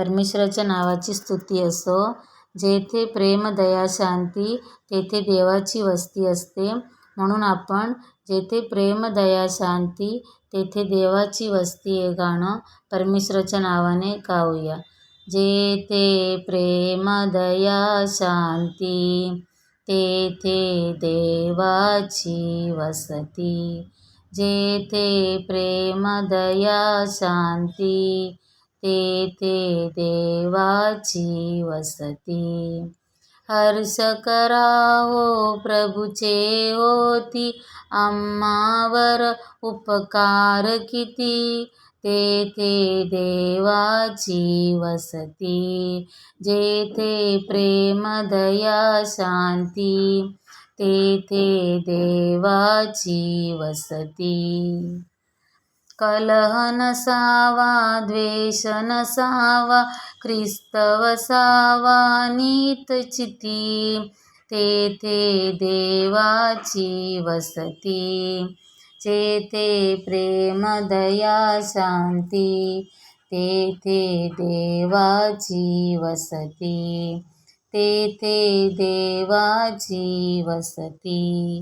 परमेश्वराच्या नावाची स्तुती असो. जेथे प्रेम, दया, शांती तेथे देवाची वस्ती असते. म्हणून आपण जेथे प्रेम, दया, शांती तेथे देवाची वस्ती हे गाणं परमेश्वराच्या नावाने गाऊया. जेथे प्रेम, दया, शांती तेथे देवाची वसती. जेथे प्रेम, दया, शांती तेथे देवाची वसती. हर्ष करावो प्रभूचे होती, आम्हावर उपकार किती. तेथे देवाची वसती. जेथे प्रेम, दया, शांती तेथे देवाची वसती. कलह नसावा, द्वेष नसावा, ख्रिस्त वसावा नितचिती. तेथे देवाची वसती. जेथे प्रेम, दया, शांती तेथे देवाची वसती. तेथे देवाची वसती.